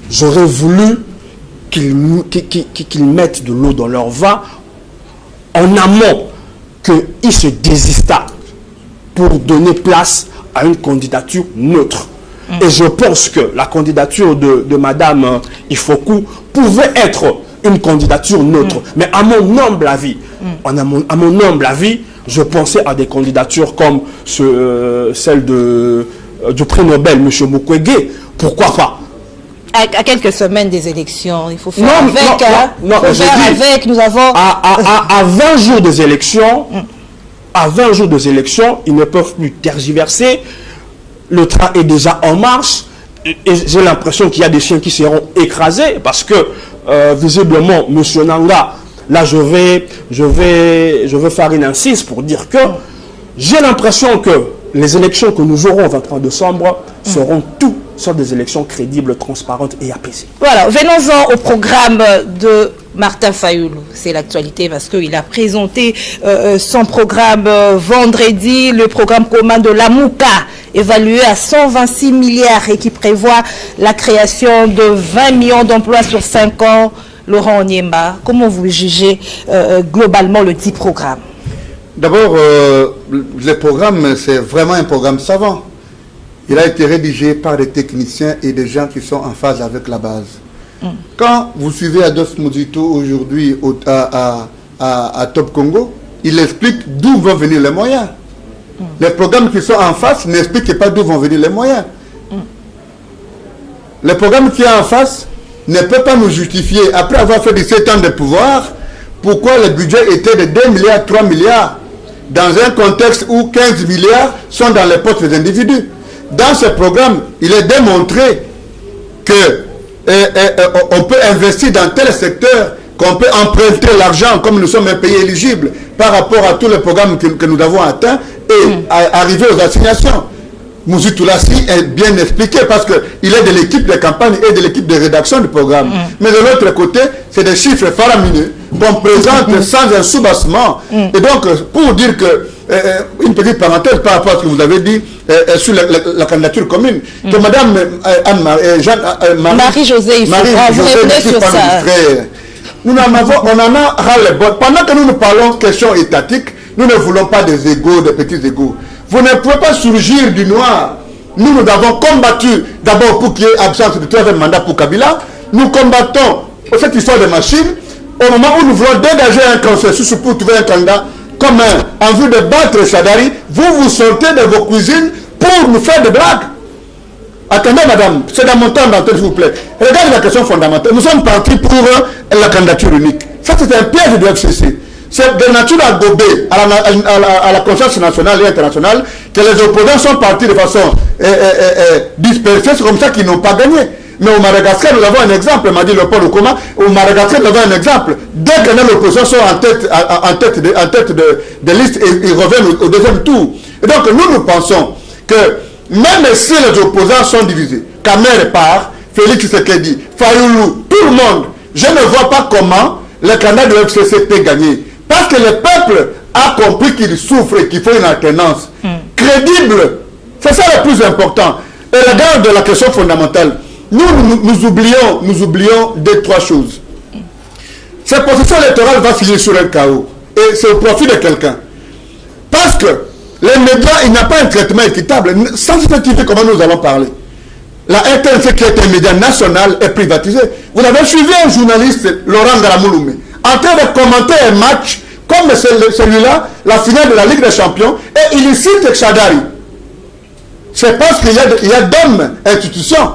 j'aurais voulu qu'ils mettent de l'eau dans leur vin en amont, qu'ils se désistent pour donner place à une candidature neutre. Et je pense que la candidature de Madame Ifoku pouvait être une candidature neutre. Mais à mon humble avis, je pensais à des candidatures comme celle du prix Nobel, M. Mukwege. Pourquoi pas? À quelques semaines des élections, il faut faire avec. Nous avons à 20 jours des élections, à 20 jours des élections, ils ne peuvent plus tergiverser. Le train est déjà en marche. Et j'ai l'impression qu'il y a des chiens qui seront écrasés parce que visiblement, M. Nanga, là je vais faire une incise pour dire que j'ai l'impression que les élections que nous aurons le 23 décembre seront toutes sur des élections crédibles, transparentes et apaisées. Voilà, venons-en au programme de Martin Fayulu. C'est l'actualité parce qu'il a présenté son programme vendredi, le programme commun de l'AMUCA, évalué à 126 milliards et qui prévoit la création de 20 millions d'emplois sur 5 ans. Laurent Onyema, comment vous jugez globalement le dit programme? D'abord, le programme, c'est vraiment un programme savant. Il a été rédigé par des techniciens et des gens qui sont en phase avec la base. Quand vous suivez Adolphe Muzito aujourd'hui à Top Congo, il explique d'où vont venir les moyens. Les programmes qui sont en face n'expliquent pas d'où vont venir les moyens. Le programme qui est en face ne peut pas nous justifier, après avoir fait 17 ans de pouvoir, pourquoi le budget était de 2 milliards, 3 milliards, dans un contexte où 15 milliards sont dans les poches des individus. Dans ce programme, il est démontré que on peut investir dans tel secteur, qu'on peut emprunter l'argent comme nous sommes un pays éligible par rapport à tous les programmes que nous avons atteints et arriver aux assignations. Mouzi Toulassi est bien expliqué parce qu'il est de l'équipe de campagne et de l'équipe de rédaction du programme. Mais de l'autre côté, c'est des chiffres faramineux qu'on présente sans un soubassement. Et donc, pour dire que, une petite parenthèse par rapport à ce que vous avez dit sur la candidature commune, que Madame Marie-Josée, vous revenez sur ça. On en a ras le bol. Pendant que nous nous parlons questions étatiques, nous ne voulons pas des égos, des petits égos. Vous ne pouvez pas surgir du noir. Nous avons combattu d'abord pour qu'il y ait absence de troisième mandat pour Kabila. Nous combattons cette histoire de machine. Au moment où nous voulons dégager un consensus pour trouver un candidat commun en vue de battre Chadari, vous sortez de vos cuisines pour nous faire des blagues. Attendez, madame, c'est dans mon temps d'antenne, s'il vous plaît. Regardez la question fondamentale. Nous sommes partis pour la candidature unique. Ça, c'est un piège du FCC. c'est de nature à gober à la conscience nationale et internationale que les opposants sont partis de façon dispersée. C'est comme ça qu'ils n'ont pas gagné. Mais au Madagascar, nous avons un exemple, m'a dit le Paul Okoma. Au Madagascar, nous avons un exemple. Dès que l'opposition sont en tête de liste, ils reviennent au deuxième tour. Et donc, nous pensons que même si les opposants sont divisés, Kamer part, Félix Tshisekedi, Fayoulou, tout le monde, je ne vois pas comment le candidat de l'FCC peut gagner. Parce que le peuple a compris qu'il souffre et qu'il faut une alternance crédible. C'est ça le plus important. Et regarde la question fondamentale. Nous oublions deux, trois choses. Cette processus électoral va finir sur un chaos. Et c'est au profit de quelqu'un. Parce que les médias, il n'y a pas un traitement équitable. Sans identifier comment nous allons parler. La RTNC, qui est un média national, est privatisé. Vous avez suivi un journaliste, Laurent Garamouloumé, en train de commenter un match comme celui-là, la finale de la Ligue des Champions, et il cite Chadari. C'est parce qu'il y a d'hommes, institutions.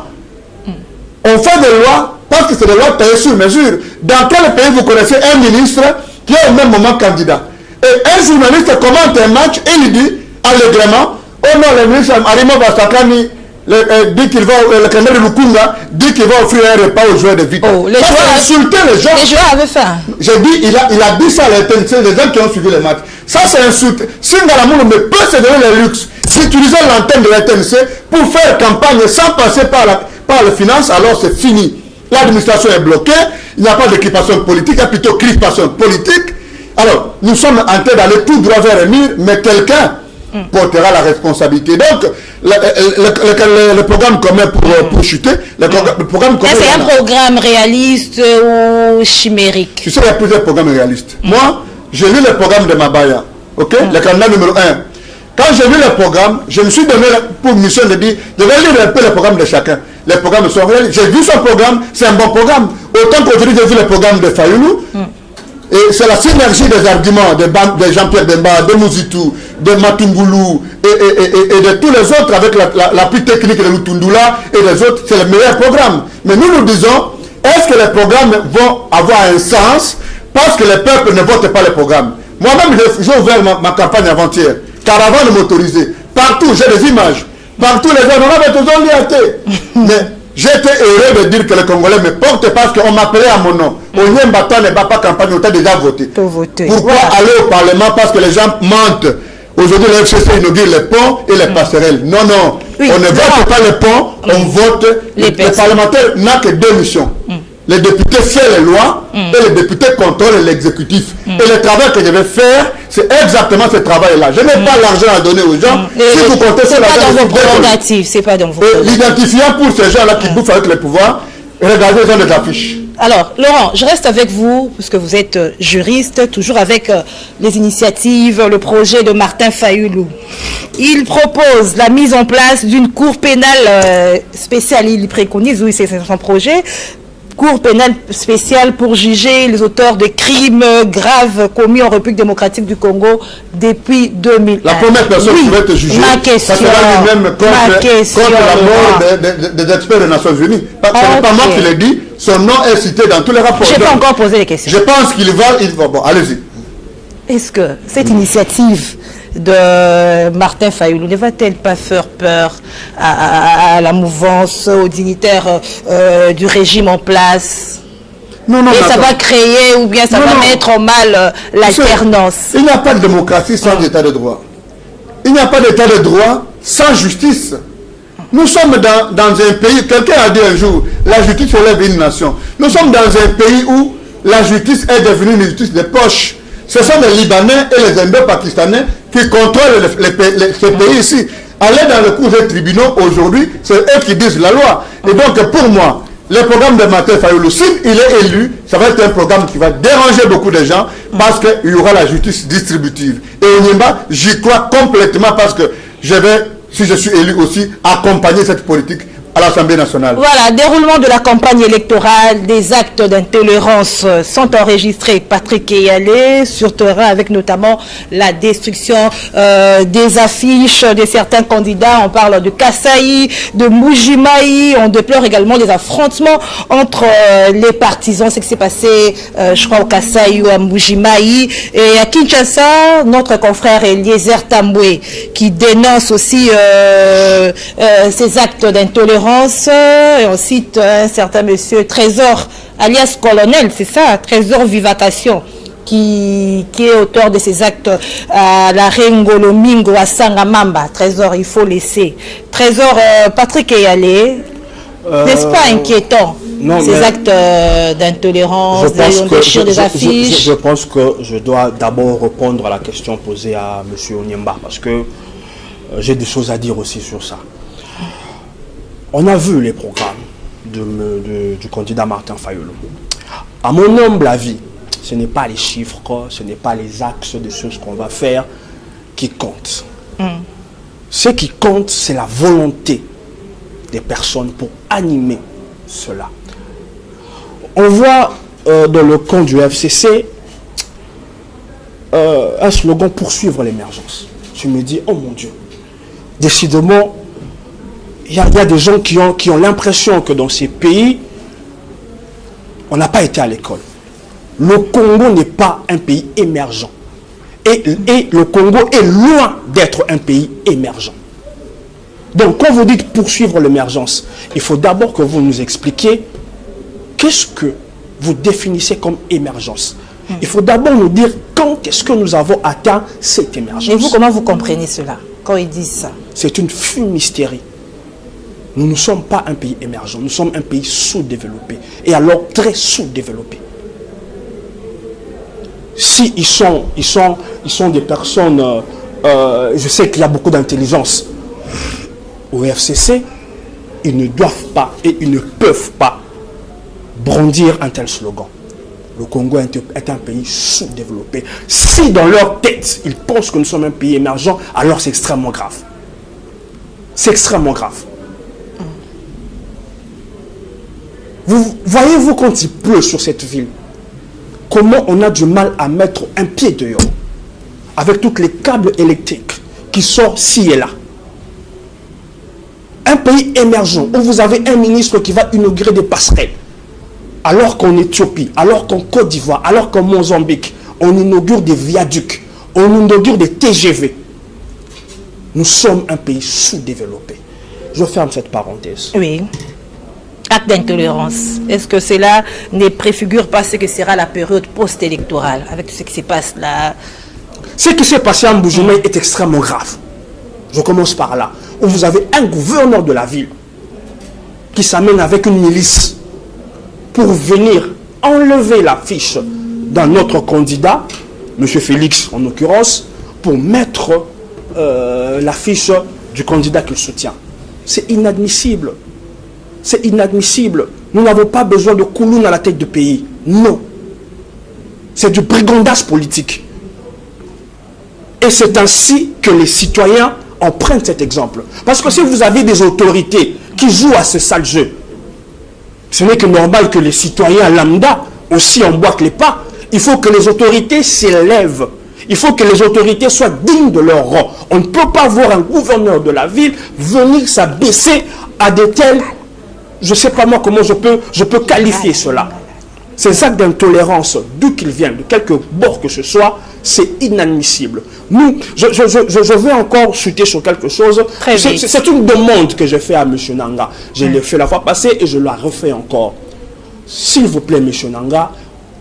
On fait des lois parce que c'est des lois payées sur mesure. Dans quel pays vous connaissez un ministre qui est au même moment candidat? Et un journaliste commente un match et il dit allègrement, oh non, le ministre Arimo Basakani dit qu'il va, le candidat de Lukunga dit qu'il va offrir un repas aux joueurs de Vita. Oh, les joueurs avaient faim. J'ai dit, il a dit ça à la TNC, les gens qui ont suivi le match. Ça, c'est insulté. Si Ngalamou ne peut se donner le luxe d'utiliser l'antenne de la TNC pour faire campagne sans passer par la finance, alors c'est fini. L'administration est bloquée, il n'y a pas d'équipation politique, il y a plutôt crispation politique. Alors, nous sommes en train d'aller tout droit vers le mur, mais quelqu'un portera la responsabilité. Donc, le programme commun pour chuter, le programme commun... C'est un programme réaliste ou chimérique? Tu sais, il y a plusieurs programmes réalistes. Moi, j'ai lu le programme de Mabaya, ok, le candidat numéro 1. Quand j'ai lu le programme, je me suis donné pour mission de dire, je vais lire un peu le programme de chacun. Les programmes sont réalistes. J'ai vu son programme, c'est un bon programme. Autant qu'aujourd'hui, j'ai vu le programme de Fayoulou. Et c'est la synergie des arguments de Jean-Pierre Bemba, de Mouzitou, de Matungulu et de tous les autres avec l'appui technique de Lutundula et les autres. C'est le meilleur programme. Mais nous disons, est-ce que les programmes vont avoir un sens parce que le peuple ne vote pas les programmes? Moi-même, j'ai ouvert ma campagne avant-hier. Caravane motorisée. Partout, j'ai des images. Partout, les gens, on avait toujours liberté. Mais j'étais heureux de dire que les Congolais me portent parce qu'on m'appelait à mon nom. On n'y n'est pas campagne, on a déjà voté. Pourquoi aller au Parlement? Parce que les gens mentent. Aujourd'hui, le FCC inaugure les ponts et les passerelles. Non, non. Oui, on ne vote pas les ponts, on vote. Les parlementaires n'ont que deux missions. Les députés font les lois et les députés contrôlent l'exécutif. Et le travail que je vais faire, c'est exactement ce travail-là. Je n'ai pas l'argent à donner aux gens. Si vous comptez sur l'argent, c'est pas dans vos prérogatives. L'identifiant pour ces gens-là qui bouffent avec le pouvoir, regardez, ils ont des affiches. Alors, Laurent, je reste avec vous, parce que vous êtes juriste, toujours avec les initiatives, le projet de Martin Fayoulou. Il propose la mise en place d'une cour pénale spéciale. Il préconise, oui, c'est son projet. Cour pénale spéciale pour juger les auteurs de crimes graves commis en République démocratique du Congo depuis 2001. La première personne qui va être jugée, ça sera lui-même contre la mort des experts des Nations Unies. Ce n'est pas moi qui l'ai dit, son nom est cité dans tous les rapports. Je n'ai pas encore posé les questions. Je pense qu'il va... Bon, allez-y. Est-ce que cette initiative de Martin Fayoulou ne va-t-elle pas faire peur à la mouvance, aux dignitaires du régime en place? Non, non, et ça va créer ou bien ça va mettre en mal l'alternance? Il n'y a pas de démocratie sans état de droit. Il n'y a pas d'état de droit sans justice. Nous sommes dans un pays, quelqu'un a dit un jour, la justice relève une nation. Nous sommes dans un pays où la justice est devenue une justice de poche. Ce sont les Libanais et les Indo-Pakistanais qui contrôlent ces pays ici. Aller dans le cours des tribunaux aujourd'hui, c'est eux qui disent la loi. Et donc pour moi, le programme de Martin Fayoulou, s'il est élu, ça va être un programme qui va déranger beaucoup de gens parce qu'il y aura la justice distributive. Et au Nimba, j'y crois complètement parce que je vais, si je suis élu aussi, accompagner cette politique à l'Assemblée nationale. Voilà, déroulement de la campagne électorale, des actes d'intolérance sont enregistrés. Patrick Eyalé sur terrain avec notamment la destruction des affiches de certains candidats. On parle de Kassaï, de Mbuji-Mayi. On déplore également des affrontements entre les partisans. C'est ce qui s'est passé, je crois, au Kassaï ou à Mbuji-Mayi. Et à Kinshasa, notre confrère Eliezer Tamboué qui dénonce aussi ces actes d'intolérance. Et on cite un certain monsieur Trésor, alias Colonel, c'est ça, Trésor Vivacation, qui est auteur de ces actes à la Rengolomingo, à Sangamamba. Trésor, il faut laisser. Trésor, Patrick Eyalé, n'est-ce pas inquiétant, non, ces actes d'intolérance, des affiches? Je pense que je dois d'abord répondre à la question posée à M. Onyemba, parce que j'ai des choses à dire aussi sur ça. On a vu les programmes du candidat Martin Fayulu. À mon humble avis, ce n'est pas les chiffres, ce n'est pas les axes de choses qu'on va faire qui comptent. Ce qui compte, c'est la volonté des personnes pour animer cela. On voit dans le camp du FCC un slogan: poursuivre l'émergence. Je me dis, oh mon Dieu, décidément, il y a des gens qui ont l'impression que dans ces pays, on n'a pas été à l'école. Le Congo n'est pas un pays émergent. Et le Congo est loin d'être un pays émergent. Donc, quand vous dites poursuivre l'émergence, il faut d'abord que vous nous expliquiez qu'est-ce que vous définissez comme émergence. Il faut d'abord nous dire quand est-ce que nous avons atteint cette émergence. Et vous, comment vous comprenez cela quand ils disent ça? C'est une fumisterie. Nous ne sommes pas un pays émergent, nous sommes un pays sous-développé. Et alors très sous-développé. Si ils sont des personnes, je sais qu'il y a beaucoup d'intelligence au FCC, ils ne doivent pas et ils ne peuvent pas brandir un tel slogan. Le Congo est un pays sous-développé. Si dans leur tête, ils pensent que nous sommes un pays émergent, alors c'est extrêmement grave. C'est extrêmement grave. Voyez-vous quand il pleut sur cette ville, comment on a du mal à mettre un pied dehors, avec tous les câbles électriques qui sortent ci et là. Un pays émergent, où vous avez un ministre qui va inaugurer des passerelles, alors qu'en Éthiopie, alors qu'en Côte d'Ivoire, alors qu'en Mozambique, on inaugure des viaducs, on inaugure des TGV. Nous sommes un pays sous-développé. Je ferme cette parenthèse. Oui. Acte d'intolérance. Est-ce que cela ne préfigure pas ce que sera la période post-électorale avec ce qui se passe là? Ce qui s'est passé à Mbuji-Mayi est extrêmement grave. Je commence par là. Où vous avez un gouverneur de la ville qui s'amène avec une milice pour venir enlever l'affiche d'un autre candidat, M. Félix en l'occurrence, pour mettre l'affiche du candidat qu'il soutient. C'est inadmissible. C'est inadmissible. Nous n'avons pas besoin de Kouloun à la tête du pays. Non. C'est du brigandage politique. Et c'est ainsi que les citoyens en prennent cet exemple. Parce que si vous avez des autorités qui jouent à ce sale jeu, ce n'est que normal que les citoyens lambda aussi emboîtent les pas. Il faut que les autorités s'élèvent. Il faut que les autorités soient dignes de leur rang. On ne peut pas voir un gouverneur de la ville venir s'abaisser à de tels... Je ne sais pas moi comment je peux qualifier cela. Ces actes d'intolérance, d'où qu'ils viennent, de quelque bord que ce soit, c'est inadmissible. Nous, je vais encore chuter sur quelque chose. C'est une demande que j'ai fait à M. Nanga. Je l'ai fait la fois passée et je la refais encore. S'il vous plaît, M. Nanga,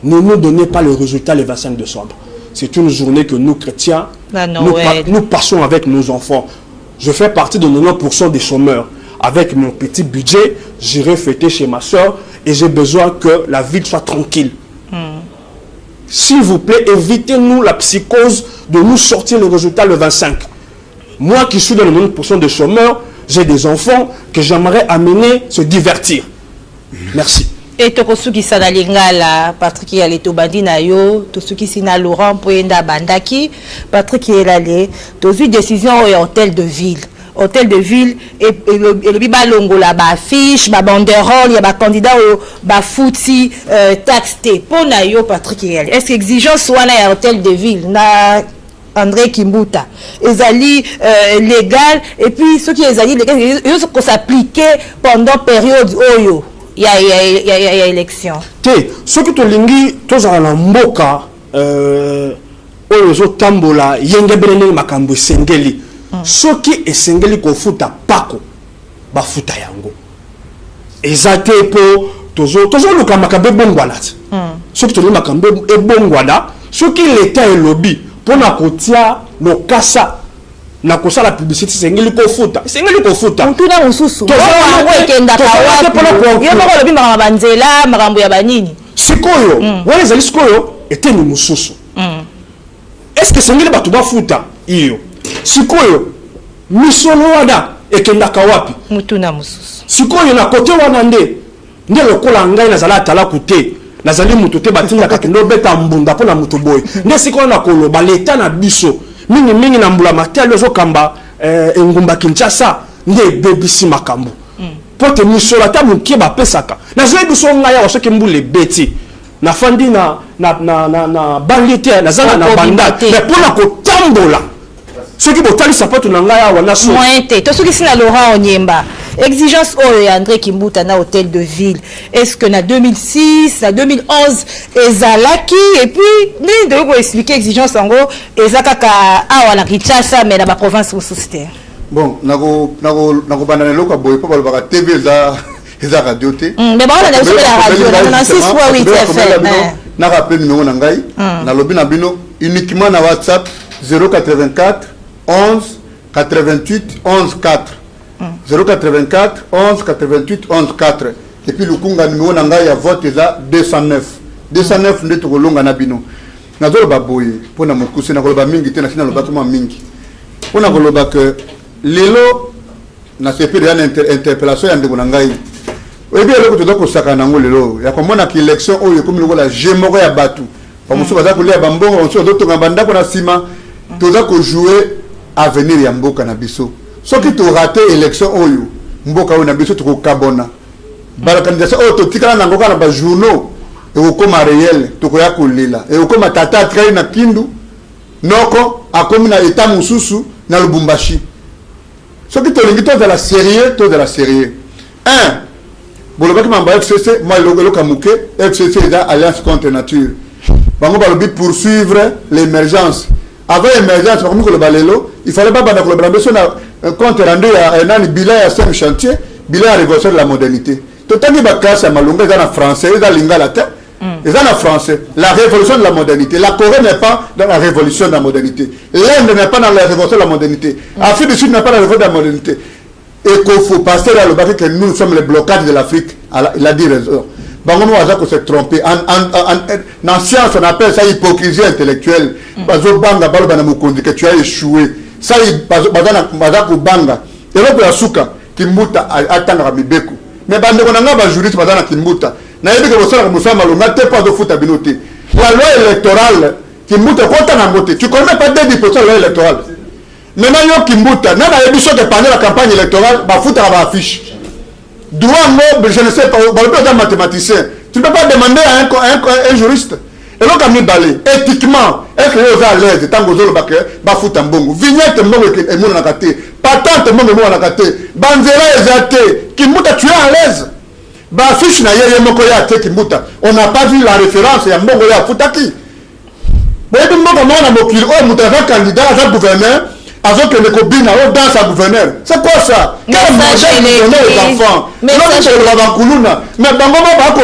ne nous donnez pas le résultat le 25 décembre. C'est une journée que nous, chrétiens, nous passons avec nos enfants. Je fais partie de 90% des chômeurs. Avec mon petit budget, j'irai fêter chez ma soeur et j'ai besoin que la ville soit tranquille. S'il vous plaît, évitez-nous la psychose de nous sortir le résultat le 25. Moi qui suis dans le 90% des chômeurs, j'ai des enfants que j'aimerais amener se divertir. Merci. Et tokosuki sana lingala Patrick Eyalé tobandi na yo tosuki sina Laurent Poyenda bandaki Patrick Eyalé tozu décision au hôtel de ville hôtel de ville et le biba longola ba affiche ba banderole ya ba candidat au ba fouti taxé pour na yo Patrick Eyali. Est-ce que exigence wana ya hôtel de ville na André Kimbuta ezali légal et puis ce qui ezali légal ils sont s'appliquer pendant période oyo il y a élection té ce que to lingi to za na mboka oyo zo tambola yengebelele makambo sengeli soki esengeli kofuta pako bafuta yango ezate po tozo luka makambo bongwala soki to makambo ebongwala soki l'état et lobby pona kotia lokasa na kosala publicité sengeli kofuta ntuna mususu ngo ekenda kawapi yo moko lobi makambo banzela makambo ya banini sikoyo wale zali sikoyo eteni mususu est-ce que sengeli batu bafuta iyo sikoyo misolo wada ekenda kawapi mutuna mususu sikoyo na kote wana nde lokola ngai nazala tala kute nazali mutu te batinda kakendo beta mbunda pona mutu boy nde sikoyo na koloba leta na biso mingi na mbula matelo zo kamba engumba Kinshasa nde bebisi makambo pote misolo ta mukie ba pesaka nazali biso ngaya wasoke mbule beti na fandi na bandite nazala na banda mais pona ko tambola ce qui botali sapato na ngaya wana so mointe to soki sina Laurent Onyemba exigence oyo André Kimbuta na hôtel de ville est-ce que na 2006 na 2011 ezalaki et puis ni de ko expliquer exigence ngo ezakaka awa na Kinshasa mais na ba province mosusu bon nako bandana loko boy pa balobaka TV eza radio te mais ba na biso la radio na 6.8 FM na rappel numéro na ngai na lobi na bino uniquement na WhatsApp 084 11 88 11 4 084 11 88 11 4 et puis le kunga numéro na ngai ya vote eza 209 nde tokolonga na bino nazoloba boye pona mokuse na koloba mingi te na sina loba tuma mingi pona koloba que lelo na sepe de interpellation ya ndeko na ngai oyebi eloko toza kosaka nango lelo ya komona ki élection oyo ekomi lokola gemoko ya batu bamosusu baza kolia bambongo bamosusu bazotonga bandako na nsima toza kojouer avenir ya mboka na biso soki torate élection oyo mboka oyo na biso tokokabona balakanisation oyo totikala nango kaka na bajournaux ekokoma réel tokoya kolela ekokoma tata atikali na Kindu noko akomi na eta mosusu na Lubumbashi soki tolingi tozala sérieux bolobaki mambo ya FCC moi eloka muke FCC eza alliance contre nature bango balobi poursuivre l'émergence avant l'émergence bakomi koloba lelo il fallait pas banda koloba biso na compte rendu ya nani bilan ya 5 chantier bilan ya révolution de la modernité totangi baklasse ya malunga eza na français eza lingala te eza na français la révolution de la modernité la Corée n'est pas dans la révolution de la modernité l'Inde n'est pas dans la révolution de la modernité Afrique du Sud n'est pas dans la révolution de la modernité et qu'il faut passer là le bac que nous sommes les blocages de l'Afrique il a dit raison bango waza ko se tromper en science on appelle ça hypocrisie intellectuelle bazo banga balo bana mukondi que tu as échoué ça baza ko banga et là pour suka Kimbuta atanga mibeko mais bande ko nanga ba juriste baza na Kimbuta na yebi que bosala musama longa te pas de foot à binoté la loi électorale Kimbuta ko tanga ngote tu connais pas 2% de la loi électorale maintenant yo Kimbuta na na yebi so que pendant la campagne électorale ba foot à ba affiche droit noble, je ne sais pas, un mathématicien. Tu ne peux pas demander à un juriste. Et donc, à balé, éthiquement, est-ce que vous êtes à l'aise tant que vous avez un bongo, vignette mbongo et mon nakate, patente mbongo et mon nakate, banzera ezate, Kimbuta tu es à l'aise. Ba fiche na yeye moko ya te Kimbuta. On n'a pas vu la référence ya mbongo ya futaki. Bon, mbongo mona mokili, oh mutava candidat à gouverneur. Avant que le cobine a dans sa gouverneur. C'est quoi ça? Quel message les enfants? Mais bango ba ko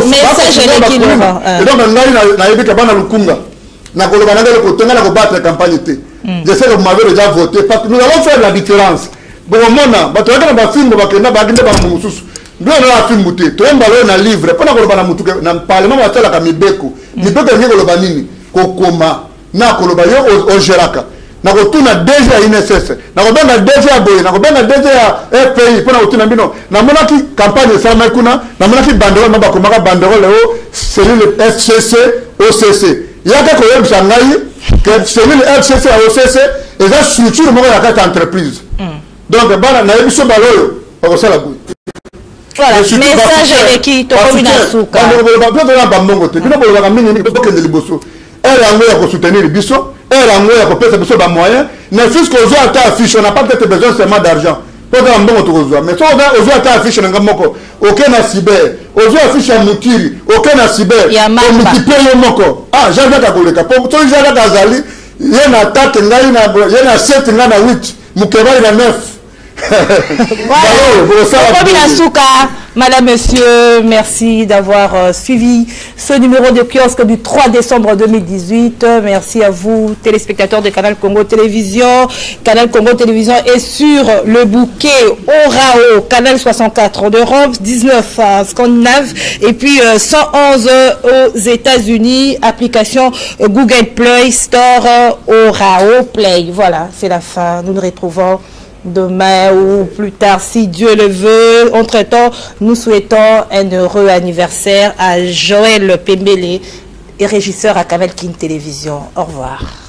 et donc na yebi ka bana lukunga. Na ko lobana le kotenga na ko battre campagne té. Je sais que vous m'avez déjà voté parce que nous allons faire la différence. Bon mona, ba to na ba film ba kenda ba ginde ba mususu. Ndio na film té. To mbalo na livre. Pona ko lobana mutu na parlement ba tala ka mibeko. Mibeko ngi ko lobana nini? Kokoma na ko loba yo o geraka. Na kotuna déjà INSS na kobenga déjà boye na kobenga déjà FPI pona kotuna bino na monaki campagne ça makuna na monaki banderole maba komaka banderole o cellule FCC OCC yaka ko yebisa ngai que cellule FCC OCC eza structure moko ya kata entreprise Donc, bana na yebiso baloyo, on ça la boue. Voilà, message avec qui to komi na suka. Elle a soutenir biso, elle a pesa biso ba moyen, mais puisque aux autres affiche, on n'a pas peut-être besoin seulement d'argent. Mais si on a affiché un moko, aucun a cyber, aux autres affiche un mutiri, aucun a cyber, on multiplie moko. Ah, j'ai déjà goleka. Pour tout j'ai déjà gazali, il y a une attaque, il y a 7, il y a 8, Mukeba il y a 9. Madame, monsieur, merci d'avoir suivi ce numéro de kiosque du 3 décembre 2018. Merci à vous, téléspectateurs de Canal Congo Télévision. Canal Congo Télévision est sur le bouquet Orao, Canal 64 en Europe, 19 en Scandinave et puis 111 aux États-Unis. Application Google Play Store Orao Play. Voilà, c'est la fin. Nous nous retrouvons demain ou plus tard si Dieu le veut. Entre-temps, nous souhaitons un heureux anniversaire à Joël Pembele et régisseur à Canal King Télévision. Au revoir.